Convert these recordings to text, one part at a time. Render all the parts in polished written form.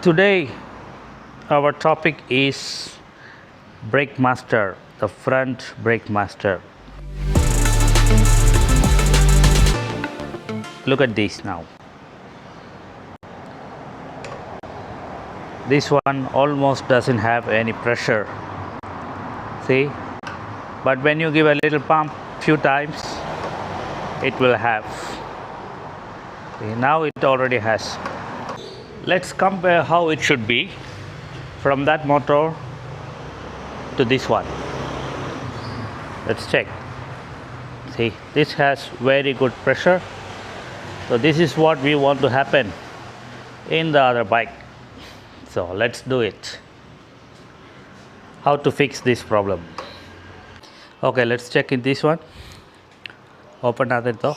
Today our topic is brake master, the front brake master. Look at this now. This one almost doesn't have any pressure. See? But when you give a little pump few times, it will have. See, now it already has. Let's compare how it should be from that motor to this one. Let's check. See, this has very good pressure. So this is what we want to happen in the other bike. So let's do it. How to fix this problem? Okay, let's check in this one. Open other door.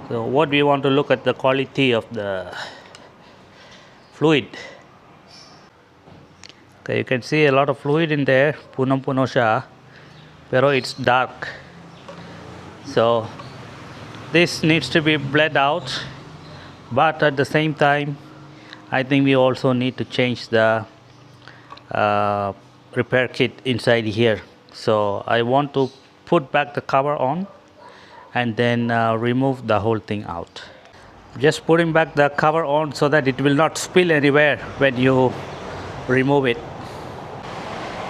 So what we want to look at the quality of the fluid. Okay, you can see a lot of fluid in there, punam punosha, pero it's dark. So this needs to be bled out, but at the same time, I think we also need to change the repair kit inside here. So I want to put back the cover on and then remove the whole thing out. Just putting back the cover on so that it will not spill anywhere when you remove it.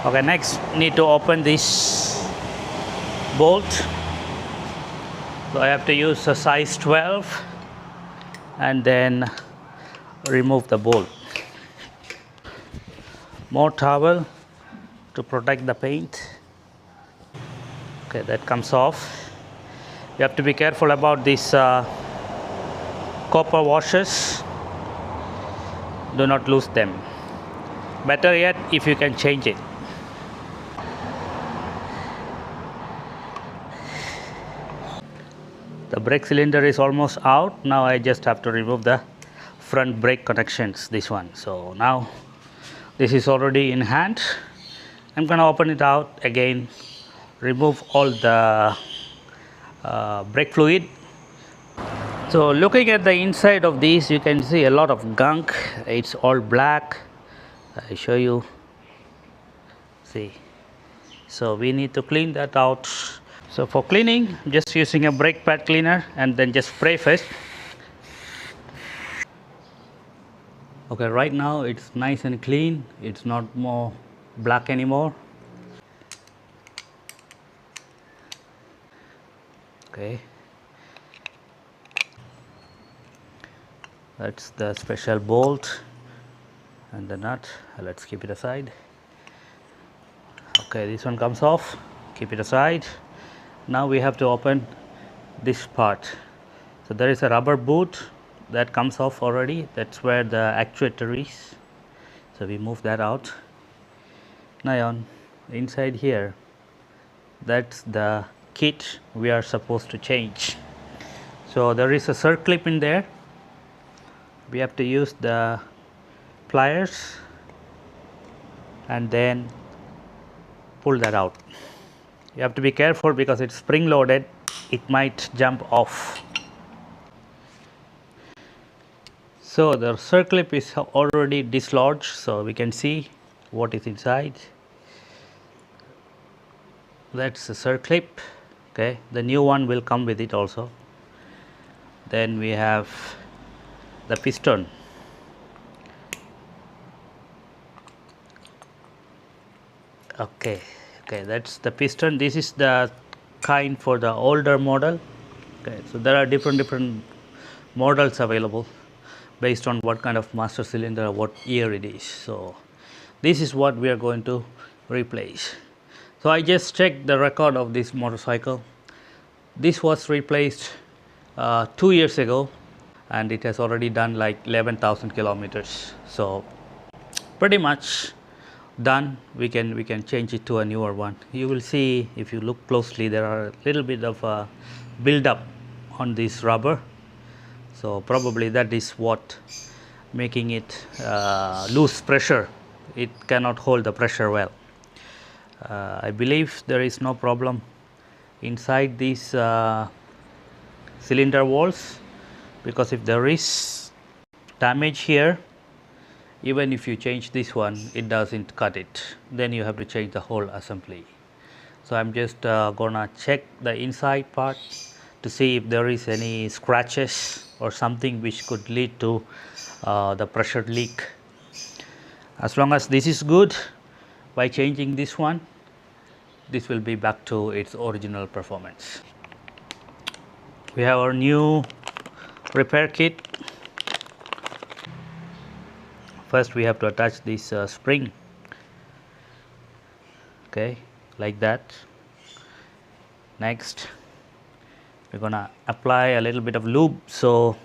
Okay, next need to open this bolt. So I have to use a size 12 and then remove the bolt. More towel to protect the paint. Okay, that comes off. You have to be careful about these copper washers. Do not lose them. Better yet if you can change it. The brake cylinder is almost out. Now I just have to remove the front brake connections, this one. So now this is already in hand. I'm gonna open it out again, remove all the brake fluid. So looking at the inside of these, you can see a lot of gunk. It's all black. I show you. See, so we need to clean that out. So for cleaning, just using a brake pad cleaner and then just spray first. Okay, right now it's nice and clean. It's not more black anymore. Okay, that's the special bolt and the nut. Let's keep it aside. Okay, this one comes off. Keep it aside. Now we have to open this part. So there is a rubber boot that comes off already. That's where the actuator is. So we move that out. Now on inside here, that's the kit we are supposed to change. So there is a circlip in there. We have to use the pliers and then pull that out. You have to be careful because it's spring loaded. It might jump off. So the circlip is already dislodged, so we can see what is inside. That's the circlip. Okay, the new one will come with it also. Then we have the piston. Okay, that's the piston. This is the kind for the older model. Okay, so there are different models available based on what kind of master cylinder, what year it is. So this is what we are going to replace. So I just checked the record of this motorcycle. This was replaced 2 years ago and it has already done like 11,000 kilometers. So pretty much done. We can change it to a newer one. You will see if you look closely, there are a little bit of a build up on this rubber. So probably that is what making it lose pressure. It cannot hold the pressure well. I believe there is no problem inside this cylinder walls, because if there is damage here, even if you change this one, it doesn't cut it. Then you have to change the whole assembly. So I'm just gonna check the inside part to see if there is any scratches or something which could lead to the pressure leak. As long as this is good, by changing this one, this will be back to its original performance. We have our new repair kit. First we have to attach this spring, okay, like that. Next we're gonna apply a little bit of lube so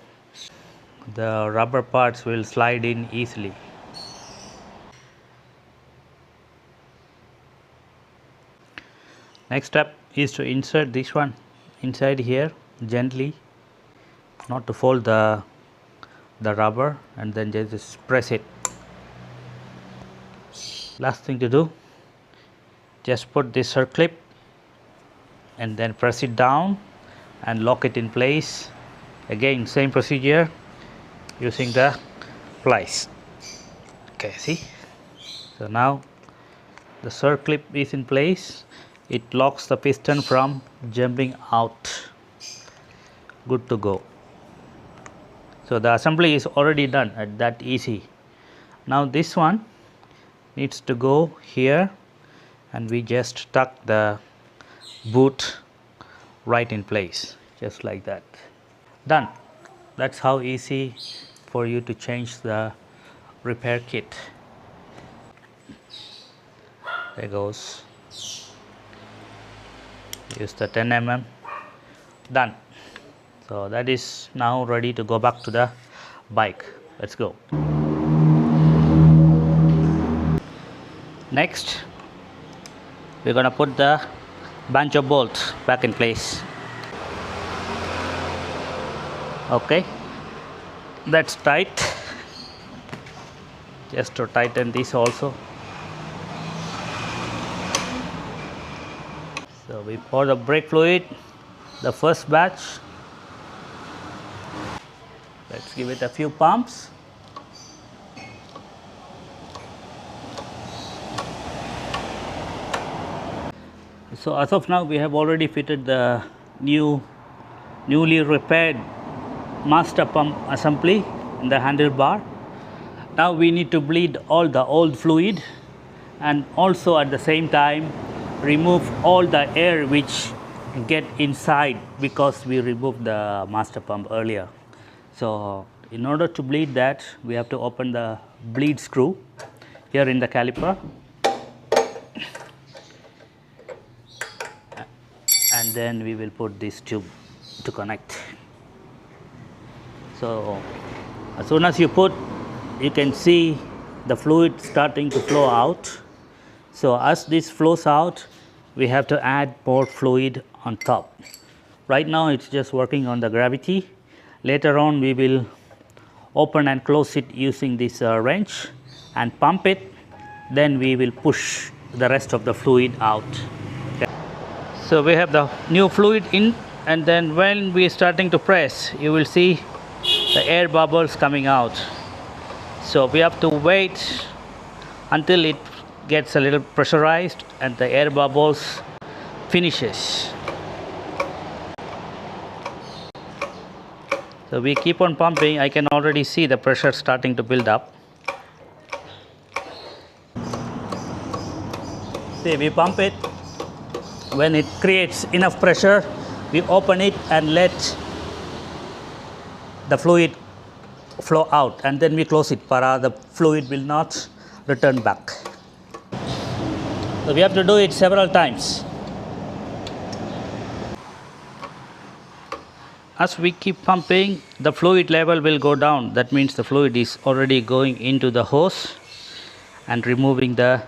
the rubber parts will slide in easily. Next step is to insert this one inside here gently, not to fold the rubber, and then just press it. Last thing to do, just put this circlip and then press it down and lock it in place. Again, same procedure using the pliers. Okay, see? So now the circlip is in place. It locks the piston from jumping out. Good to go. So the assembly is already done, that easy. Now this one needs to go here, and we just tuck the boot right in place, just like that. Done. That's how easy for you to change the repair kit. There goes. Use the 10 mm. Done. So that is now ready to go back to the bike. Let's go. Next, we're gonna put the banjo bolt back in place. Okay, that's tight. Just to tighten this also. So we pour the brake fluid, the first batch. Let's give it a few pumps. So as of now, we have already fitted the newly repaired master pump assembly in the handlebar. Now we need to bleed all the old fluid, and also at the same time remove all the air which get inside because we removed the master pump earlier. So in order to bleed that, we have to open the bleed screw here in the caliper, and then we will put this tube to connect. So as soon as you put, you can see the fluid starting to flow out. So as this flows out, we have to add more fluid on top. Right now it's just working on the gravity. Later on we will open and close it using this wrench and pump it. Then we will push the rest of the fluid out. Okay. So we have the new fluid in, and then when we are starting to press, you will see the air bubbles coming out. So we have to wait until it gets a little pressurized and the air bubbles finishes. So we keep on pumping. I can already see the pressure starting to build up. See, we pump it. When it creates enough pressure, we open it and let the fluid flow out, and then we close it. Para the fluid will not return back. So we have to do it several times. As we keep pumping, the fluid level will go down. That means the fluid is already going into the hose and removing the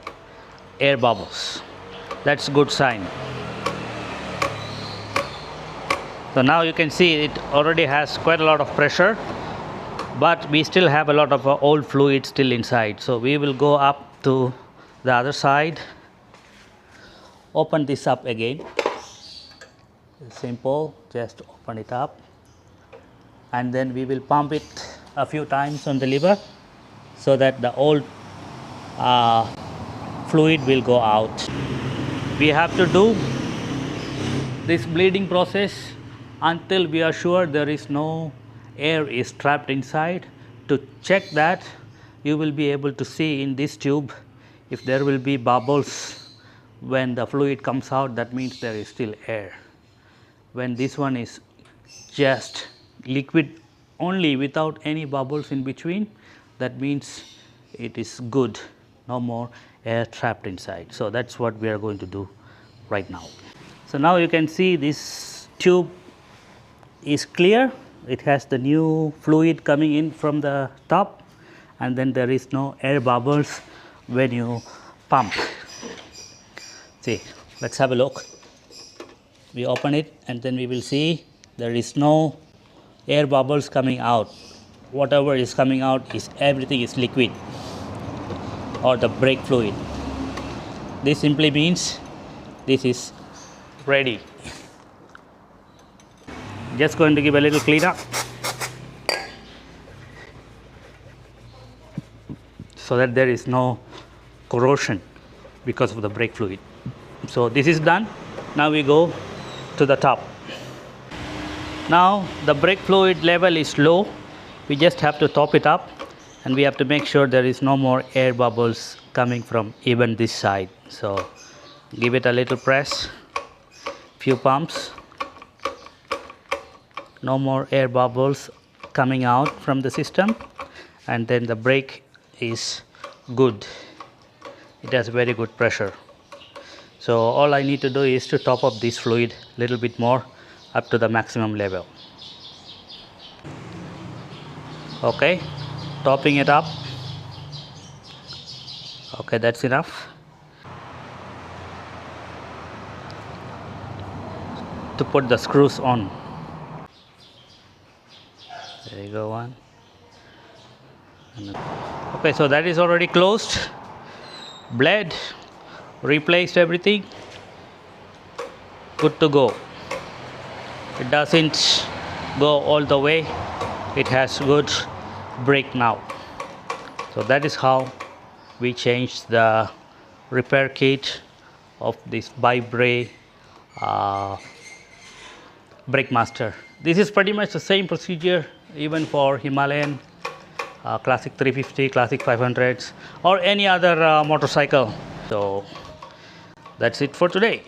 air bubbles. That's a good sign. So now you can see it already has quite a lot of pressure, but we still have a lot of old fluid still inside. So we will go up to the other side, open this up again. Simple, just open it up and then we will pump it a few times on the lever so that the old fluid will go out. We have to do this bleeding process until we are sure there is no air is trapped inside. To check that, you will be able to see in this tube if there will be bubbles when the fluid comes out, that means there is still air. When this one is just liquid only without any bubbles in between, that means it is good, no more air trapped inside. So that's what we are going to do right now. So now you can see this tube is clear. It has the new fluid coming in from the top, and then there is no air bubbles when you pump. See, let's have a look. We open it and then we will see there is no air bubbles coming out. Whatever is coming out is everything is liquid or the brake fluid. This simply means this is ready. Just going to give a little cleanup so that there is no corrosion because of the brake fluid. So this is done. Now we go to the top. Now the brake fluid level is low. We just have to top it up, and we have to make sure there is no more air bubbles coming from even this side. So give it a little press, few pumps. No more air bubbles coming out from the system, and then the brake is good. It has very good pressure. So all I need to do is to top up this fluid a little bit more up to the maximum level. Okay, topping it up. Okay, that's enough. To put the screws on. There you go, one. Okay, so that is already closed. Bled, replaced everything. Good to go. It doesn't go all the way. It has good brake now. So that is how we changed the repair kit of this By-Bray Brake Master. This is pretty much the same procedure even for Himalayan Classic 350, Classic 500s, or any other motorcycle. So that's it for today.